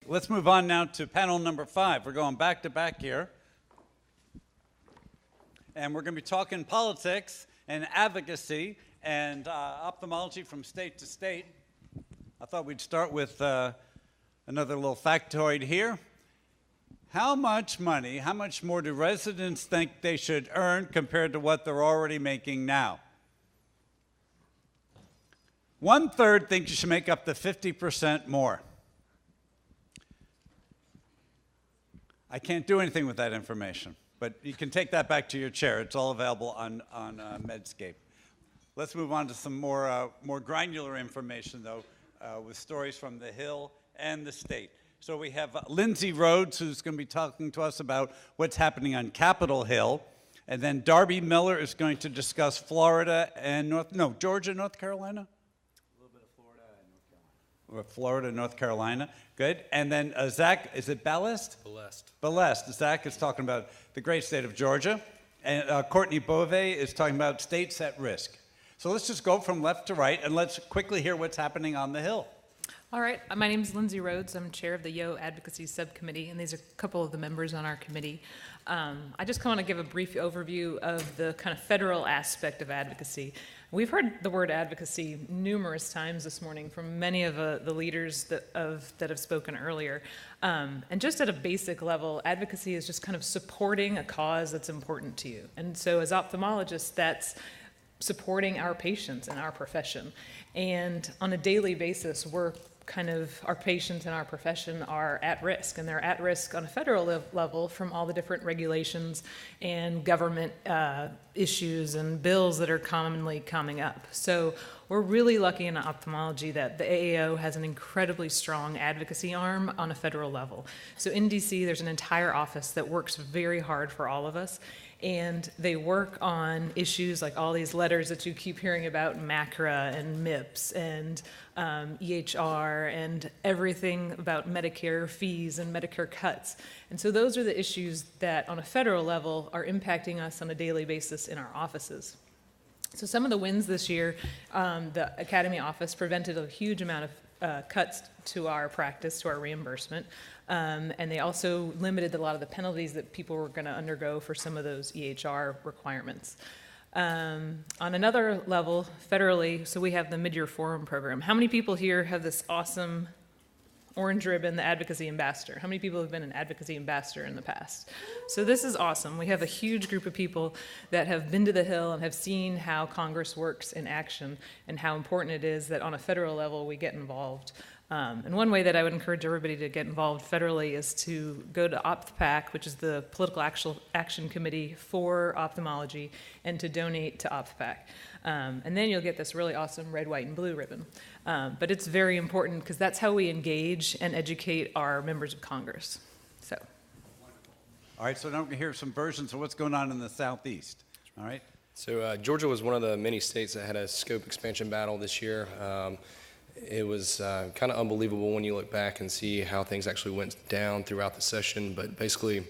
Let's move on now to panel number 5. We're going back to back here. And we're going to be talking politics and advocacy and ophthalmology from state to state. I thought we'd start with another little factoid here. How much money, how much more do residents think they should earn compared to what they're already making now? 1/3 think you should make up to 50% more. I can't do anything with that information, but you can take that back to your chair. It's all available on Medscape. Let's move on to some more granular information, though, with stories from the Hill and the state. So we have Lindsay Rhodes, who's going to be talking to us about what's happening on Capitol Hill. And then Darby Miller is going to discuss Florida and Georgia, North Carolina? Florida, North Carolina. Good. And then Zach, is it Ballast? Ballast. Zach is talking about the great state of Georgia. And Courtney Bove is talking about states at risk. So let's just go from left to right, and let's quickly hear what's happening on the Hill. All right. My name is Lindsay Rhodes. I'm chair of the YO Advocacy Subcommittee, and these are a couple of the members on our committee. I just want to give a brief overview of the kind of federal aspect of advocacy. We've heard the word advocacy numerous times this morning from many of the leaders that have spoken earlier. And just at a basic level, advocacy is just kind of supporting a cause that's important to you. And so as ophthalmologists, that's supporting our patients and our profession. And on a daily basis, our patients and our profession are at risk, and they're at risk on a federal level from all the different regulations and government issues and bills that are commonly coming up. So we're really lucky in ophthalmology that the AAO has an incredibly strong advocacy arm on a federal level. So in DC, there's an entire office that works very hard for all of us. And they work on issues like all these letters that you keep hearing about, MACRA and MIPS and EHR and everything about Medicare fees and Medicare cuts. And so those are the issues that on a federal level are impacting us on a daily basis in our offices. So some of the wins this year, the Academy office prevented a huge amount of cuts to our practice, to our reimbursement. And they also limited a lot of the penalties that people were going to undergo for some of those EHR requirements. On another level, federally, so we have the Mid-Year Forum program. How many people here have this awesome orange ribbon, the Advocacy Ambassador? How many people have been an Advocacy Ambassador in the past? So this is awesome. We have a huge group of people that have been to the Hill and have seen how Congress works in action and how important it is that on a federal level we get involved. And one way that I would encourage everybody to get involved federally is to go to OphtPAC, which is the Political Action Committee for Ophthalmology, and to donate to OphtPAC. And then you'll get this really awesome red, white, and blue ribbon. But it's very important because that's how we engage and educate our members of Congress. So. All right, so now we're going to hear some versions of what's going on in the Southeast. All right. So Georgia was one of the many states that had a scope expansion battle this year. It was kind of unbelievable when you look back and see how things actually went down throughout the session. But basically,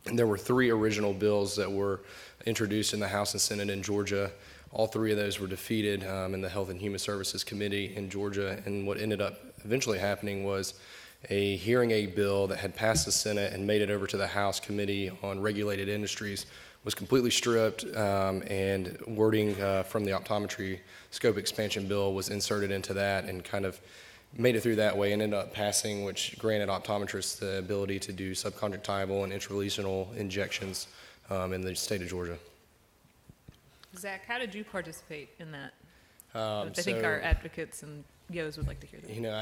there were 3 original bills that were introduced in the House and Senate in Georgia. All 3 of those were defeated in the Health and Human Services Committee in Georgia. And what ended up eventually happening was a hearing aid bill that had passed the Senate and made it over to the House Committee on Regulated Industries was completely stripped, and wording from the optometry scope expansion bill was inserted into that and kind of made it through that way and ended up passing, which granted optometrists the ability to do subconjunctival and intralesional injections in the state of Georgia. Zach, how did you participate in that? I think our advocates and YOs would like to hear that. You know,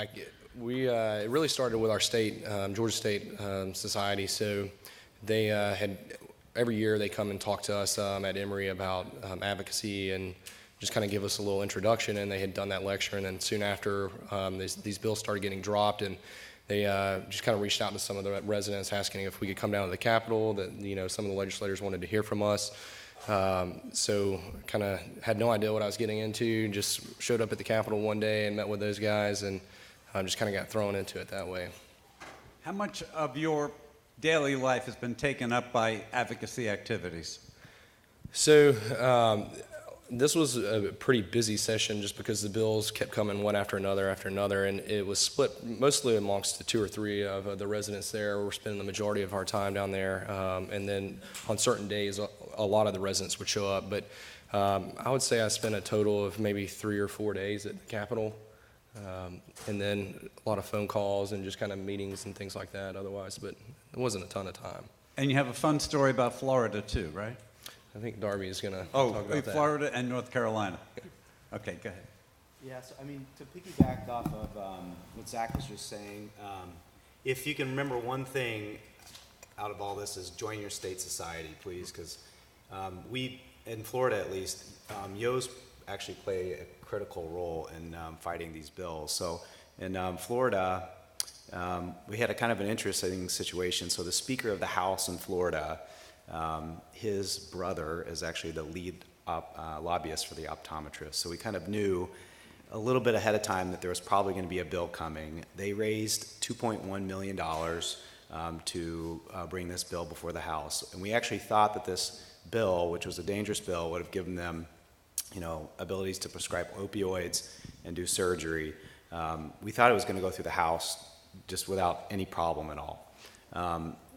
it really started with our state, Georgia State Society. So they had, every year they come and talk to us at Emory about advocacy and just kind of give us a little introduction, and they had done that lecture, and then soon after these bills started getting dropped, and they just kind of reached out to some of the residents asking if we could come down to the Capitol, that, you know, some of the legislators wanted to hear from us. So kind of had no idea what I was getting into, just showed up at the Capitol one day and met with those guys, and just kind of got thrown into it that way. How much of your daily life has been taken up by advocacy activities? So This was a pretty busy session just because the bills kept coming one after another, and it was split mostly amongst the 2 or 3 of the residents there. We're spending the majority of our time down there, and then on certain days, a lot of the residents would show up. But I would say I spent a total of maybe 3 or 4 days at the Capitol, and then a lot of phone calls and just kind of meetings and things like that otherwise, but it wasn't a ton of time. And you have a fun story about Florida too, right? I think Darby is going to Oh, talk about that. Florida and North Carolina. Okay, go ahead. Yeah, so I mean, to piggyback off of what Zach was just saying, if you can remember one thing out of all this is join your state society, please, because we, in Florida at least, YOs actually play a critical role in fighting these bills. So in Florida, we had a kind of an interesting situation. So the Speaker of the House in Florida, his brother is actually the lead lobbyist for the optometrists. So we kind of knew a little bit ahead of time that there was probably going to be a bill coming. They raised $2.1 million to bring this bill before the House. And we actually thought that this bill, which was a dangerous bill, would have given them, abilities to prescribe opioids and do surgery. We thought it was going to go through the House just without any problem at all.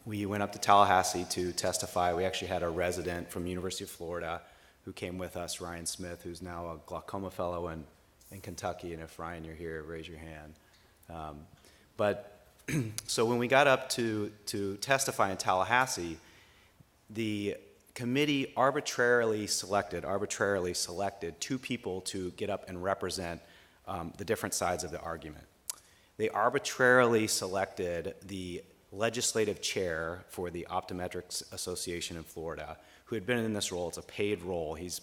We went up to Tallahassee to testify. We actually had a resident from University of Florida who came with us, Ryan Smith, who's now a glaucoma fellow in Kentucky. And if, Ryan, you're here, raise your hand. So when we got up to testify in Tallahassee, the committee arbitrarily selected 2 people to get up and represent the different sides of the argument. They arbitrarily selected the legislative chair for the Optometrics Association in Florida, who had been in this role. It's a paid role. He's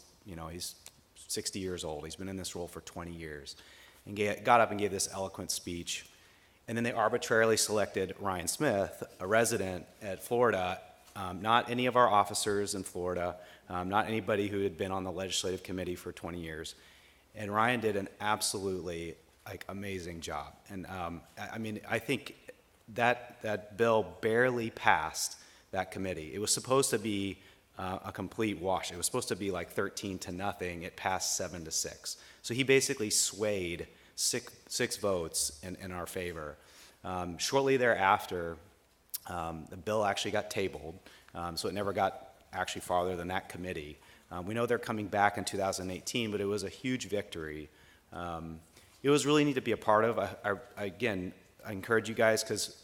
60 years old. He's been in this role for 20 years, and got up and gave this eloquent speech. And then they arbitrarily selected Ryan Smith, a resident at Florida, not any of our officers in Florida, not anybody who had been on the legislative committee for 20 years. And Ryan did an absolutely amazing job. And I think that bill barely passed that committee. It was supposed to be a complete wash. It was supposed to be 13-0. It passed 7-6. So he basically swayed six votes in our favor. Shortly thereafter, the bill actually got tabled, so it never got actually farther than that committee. We know they're coming back in 2018, but it was a huge victory. It was really neat to be a part of. I encourage you guys, because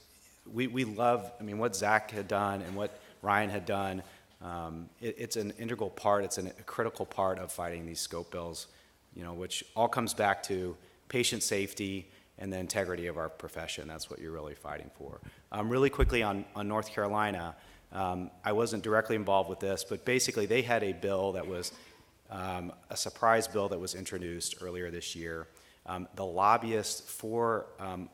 we love, what Zach had done and what Ryan had done. It's an integral part, it's a critical part of fighting these scope bills, which all comes back to patient safety and the integrity of our profession. That's what you're really fighting for. Really quickly on North Carolina, I wasn't directly involved with this, but basically they had a bill that was a surprise bill that was introduced earlier this year. The lobbyist for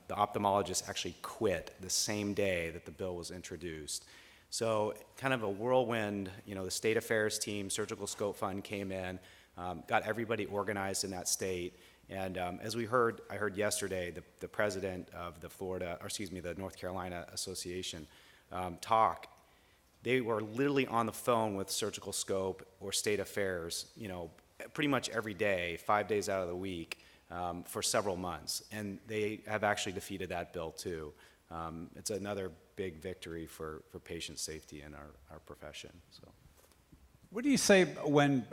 the ophthalmologist actually quit the same day that the bill was introduced. So kind of a whirlwind, the state affairs team, Surgical Scope Fund came in, got everybody organized in that state. And as I heard yesterday, the president of the North Carolina Association talk, they were literally on the phone with Surgical Scope or State Affairs, pretty much every day, 5 days out of the week, for several months. And they have actually defeated that bill too. It's another big victory for patient safety in our profession. So, What do you say when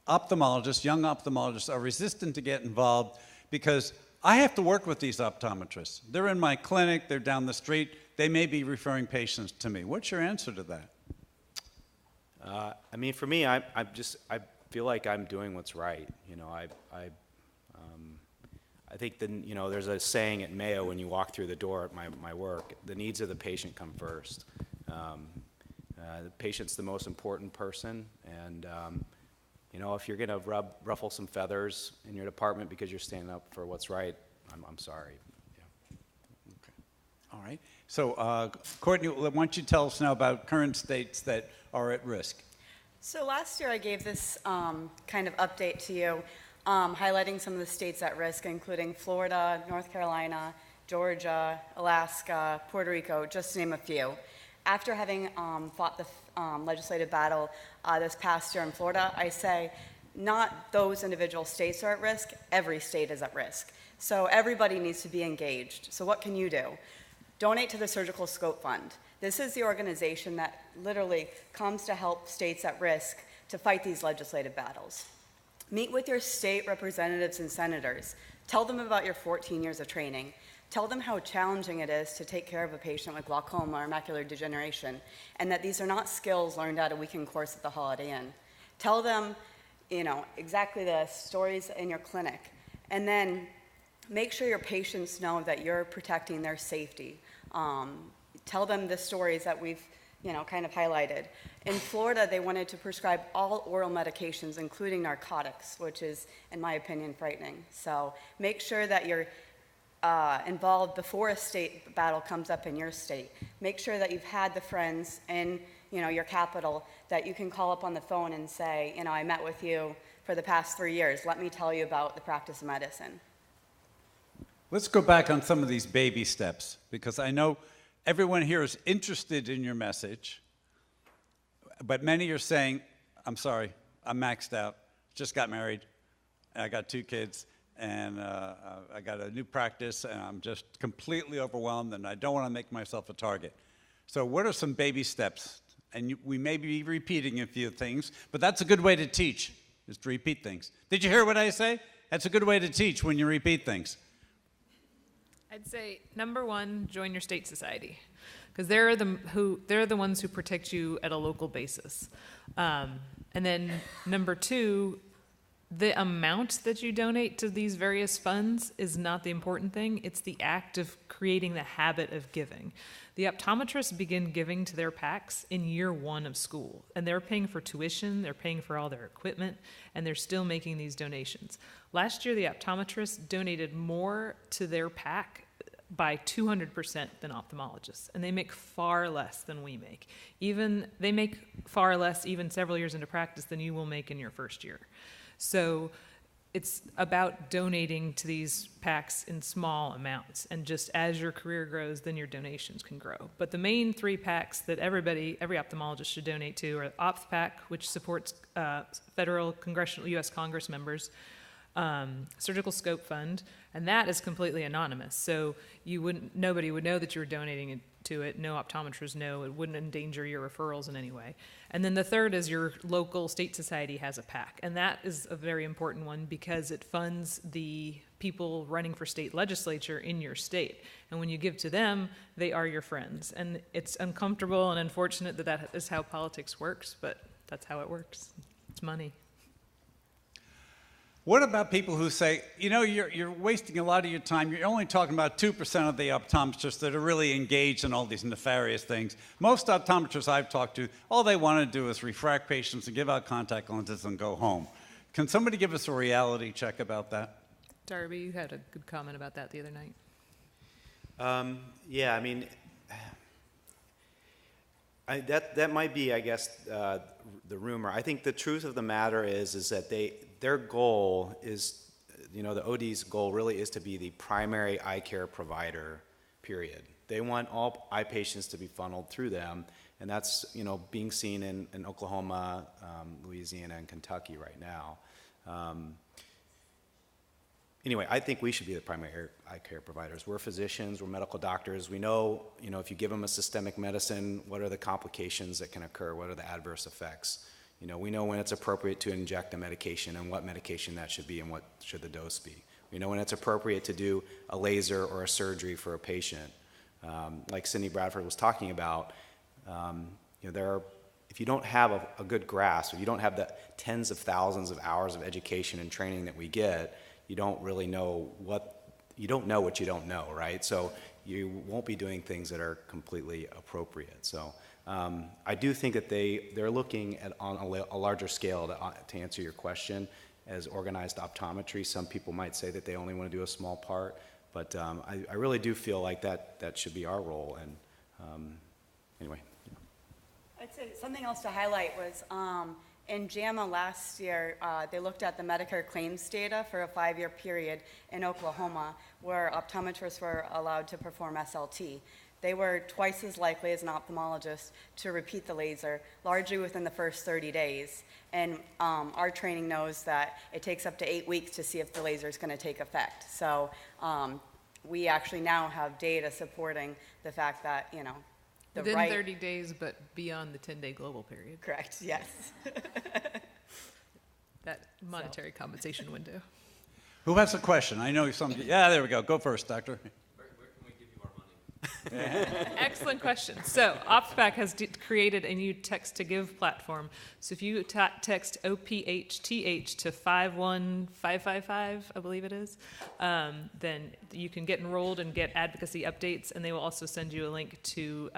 ophthalmologists, young ophthalmologists, are resistant to get involved? Because I have to work with these optometrists. They're in my clinic, they're down the street, they may be referring patients to me. What's your answer to that? For me, I feel like I'm doing what's right. I think there's a saying at Mayo when you walk through the door at my work, the needs of the patient come first. The patient's the most important person, and if you're going to ruffle some feathers in your department because you're standing up for what's right, I'm sorry. Yeah. Okay. All right. So, Courtney, why don't you tell us now about current states that are at risk? So last year I gave this kind of update to you, highlighting some of the states at risk, including Florida, North Carolina, Georgia, Alaska, Puerto Rico, just to name a few. After having fought the legislative battle this past year in Florida, I say not those individual states are at risk, every state is at risk. So everybody needs to be engaged. So what can you do? Donate to the Surgical Scope Fund. This is the organization that literally comes to help states at risk to fight these legislative battles. Meet with your state representatives and senators. Tell them about your 14 years of training. Tell them how challenging it is to take care of a patient with glaucoma or macular degeneration, and that these are not skills learned at a weekend course at the Holiday Inn. Tell them, exactly the stories in your clinic, and then make sure your patients know that you're protecting their safety. Tell them the stories that we've, kind of highlighted. In Florida, they wanted to prescribe all oral medications, including narcotics, which is, in my opinion, frightening. So make sure that you're involved before a state battle comes up in your state. Make sure that you've had the friends in, your capital that you can call up on the phone and say, I met with you for the past 3 years. Let me tell you about the practice of medicine. Let's go back on some of these baby steps, because I know everyone here is interested in your message, but many are saying, I'm sorry, I'm maxed out, just got married, and I got 2 kids, and I got a new practice, and I'm just completely overwhelmed, and I don't want to make myself a target. So what are some baby steps? And we may be repeating a few things, but that's a good way to teach, is to repeat things. Did you hear what I say? That's a good way to teach when you repeat things. I'd say number 1, join your state society, because they're the ones who protect you at a local basis. And then number 2, the amount that you donate to these various funds is not the important thing. It's the act of creating the habit of giving. The optometrists begin giving to their PACs in year 1 of school, and they're paying for tuition, they're paying for all their equipment, and they're still making these donations. Last year, the optometrists donated more to their PAC by 200% than ophthalmologists, and they make far less than we make. They make far less even several years into practice than you will make in your first year. So it's about donating to these PACs in small amounts, and just as your career grows, then your donations can grow. But the main 3 PACs that every ophthalmologist should donate to are OphtPAC, which supports federal, congressional, U.S. Congress members, Surgical Scope Fund, and that is completely anonymous. So nobody would know that you were donating to it. No optometrists know. It wouldn't endanger your referrals in any way. And then the third is your local state society has a PAC, and that is a very important one because it funds the people running for state legislature in your state. And when you give to them, they are your friends. And it's uncomfortable and unfortunate that that is how politics works, but that's how it works. It's money. What about people who say, you're wasting a lot of your time. You're only talking about 2% of the optometrists that are really engaged in all these nefarious things. Most optometrists I've talked to, all they want to do is refract patients and give out contact lenses and go home. Can somebody give us a reality check about that? Darby, you had a good comment about that the other night. Yeah, I mean, that might be, I guess, the rumor. I think the truth of the matter is that their goal is, the OD's goal really is to be the primary eye care provider, period. They want all eye patients to be funneled through them, and that's, being seen in Oklahoma, Louisiana, and Kentucky right now. Anyway, I think we should be the primary eye care providers. We're physicians, we're medical doctors. We know, if you give them a systemic medicine, what are the complications that can occur? What are the adverse effects? We know when it's appropriate to inject a medication and what medication that should be and what should the dose be. We know when it's appropriate to do a laser or a surgery for a patient. Like Cindy Bradford was talking about, if you don't have a good grasp, if you don't have the tens of thousands of hours of education and training that we get, you don't really know what you don't know, right? So you won't be doing things that are completely appropriate. So I do think that they're looking at on a larger scale to answer your question as organized optometry. Some people might say that they only want to do a small part, but I really do feel like that should be our role. And anyway. I'd say something else to highlight was in JAMA last year, they looked at the Medicare claims data for a 5-year period in Oklahoma where optometrists were allowed to perform SLT. they were twice as likely as an ophthalmologist to repeat the laser, largely within the first 30 days. And our training knows that it takes up to 8 weeks to see if the laser is going to take effect. So we actually now have data supporting the fact that, you know, the Within right... 30 days, but beyond the 10-day global period, Correct, yes. that monetary compensation window. Who has a question? I know some, yeah, there we go. Go first, doctor. Where can we give you our money? Excellent question. So OptVac has created a new text-to-give platform. So if you text OPHTH to 51555, I believe it is, then you can get enrolled and get advocacy updates, and they will also send you a link to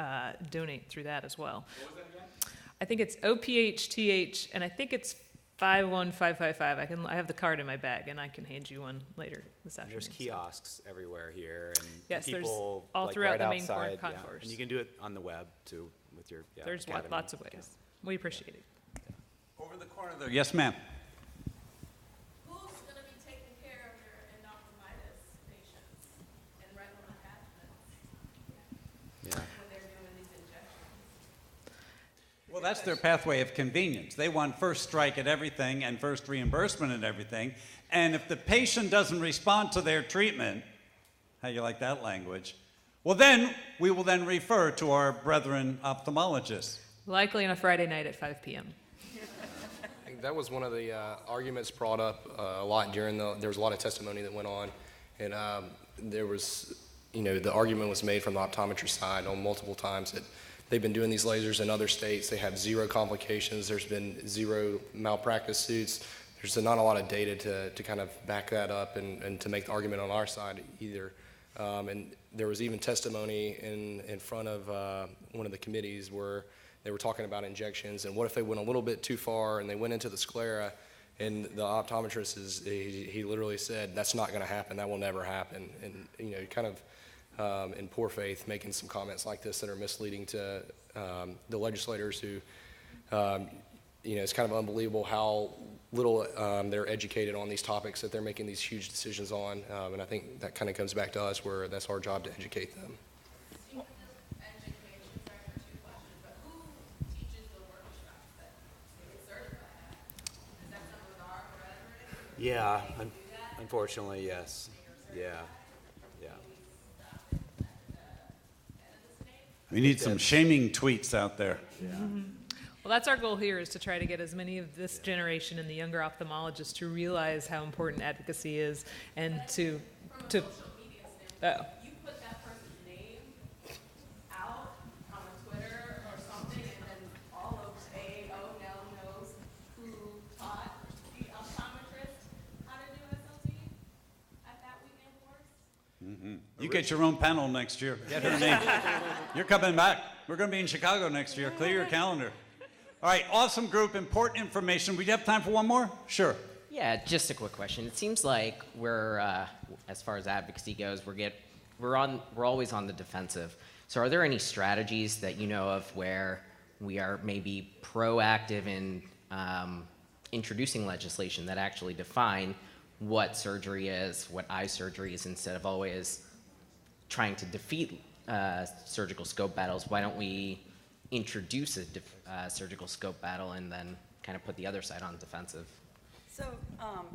donate through that as well. What was that again? I think it's OPHTH, and I think it's 51555. I have the card in my bag, and I can hand you one later this afternoon. There's kiosks everywhere here, and Yes, there's people all like throughout right the main core outside, concourse. And you can do it on the web too with your There's academy. lots of ways. We appreciate it. Over the corner there. Yes, ma'am. Who's going to be taking care of your endophthalmitis patients and retinal attachments Yeah. when they're doing these injections? Well, that's their pathway of convenience. They want first strike at everything and first reimbursement at everything. And if the patient doesn't respond to their treatment, how you like that language? Well, then we will then refer to our brethren ophthalmologists. Likely on a Friday night at 5 p.m. I think that was one of the arguments brought up a lot during there was a lot of testimony that went on, and there was, you know, the argument was made from the optometry side on multiple times that they've been doing these lasers in other states. They have zero complications. There's been zero malpractice suits. There's not a lot of data to kind of back that up and to make the argument on our side either. And there was even testimony in front of one of the committees where they were talking about injections and what if they went a little bit too far and they went into the sclera, and the optometrist he literally said, that's not going to happen, that will never happen. And, you know, kind of in poor faith making some comments like this that are misleading to the legislators who, you know, it's kind of unbelievable how little they're educated on these topics that they're making these huge decisions on. And I think that kind of comes back to us where that's our job to educate them. Education, sorry for two questions, but who teaches the workshops that get certified at? Is that some of our brethren? Yeah, unfortunately, yes. Yeah, yeah. We need some shaming tweets out there. Well, that's our goal here, is to try to get as many of this generation and the younger ophthalmologists to realize how important advocacy is, and to Social media standpoint, you put that person's name out on a Twitter or something, and then all of AAO now knows who taught the optometrist how to do SLT at that weekend course. You get your own panel next year. Get her name. You're coming back. We're going to be in Chicago next year. Clear your calendar. All right, awesome group, important information. We have time for one more? Sure. Yeah, just a quick question. It seems like we're, as far as advocacy goes, we're always on the defensive. So are there any strategies that you know of where we are maybe proactive in introducing legislation that actually define what surgery is, what eye surgery is, instead of always trying to defeat surgical scope battles? Why don't we introduce a surgical scope battle and then kind of put the other side on defensive? So,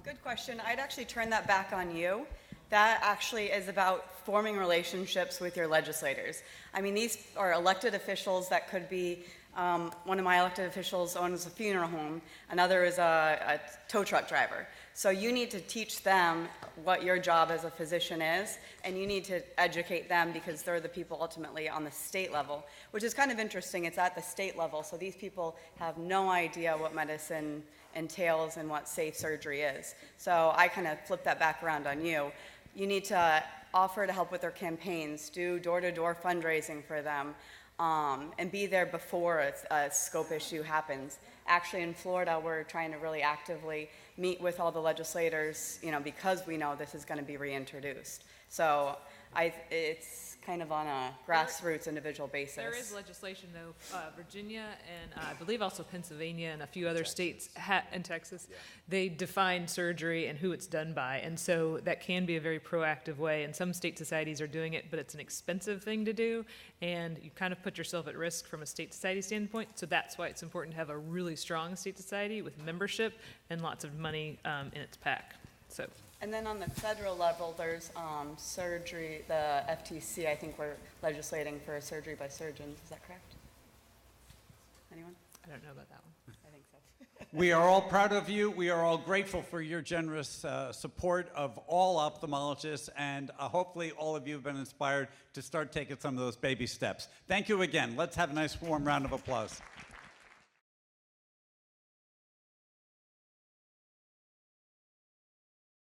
good question. I'd actually turn that back on you. That actually is about forming relationships with your legislators. I mean, these are elected officials that could be, one of my elected officials owns a funeral home, another is a tow truck driver. So you need to teach them what your job as a physician is, and you need to educate them because they're the people ultimately on the state level, which is kind of interesting. It's at the state level, so these people have no idea what medicine entails and what safe surgery is. So I kind of flip that back around on you. You need to offer to help with their campaigns, do door-to-door fundraising for them, and be there before a scope issue happens. Actually, in Florida, we're trying to really actively meet with all the legislators, because we know this is going to be reintroduced. So it's kind of on a grassroots individual basis. There is legislation, though, Virginia and I believe also Pennsylvania and a few other states and Texas, they define surgery and who it's done by. And so that can be a very proactive way. And some state societies are doing it, but it's an expensive thing to do. And you kind of put yourself at risk from a state society standpoint. So that's why it's important to have a really strong state society with membership and lots of money in its pack. So. And then on the federal level, there's surgery, the FTC, I think we're legislating for surgery by surgeons. Is that correct? Anyone? I don't know about that one. I think so. We are all proud of you. We are all grateful for your generous support of all ophthalmologists, and hopefully all of you have been inspired to start taking some of those baby steps. Thank you again. Let's have a nice warm round of applause.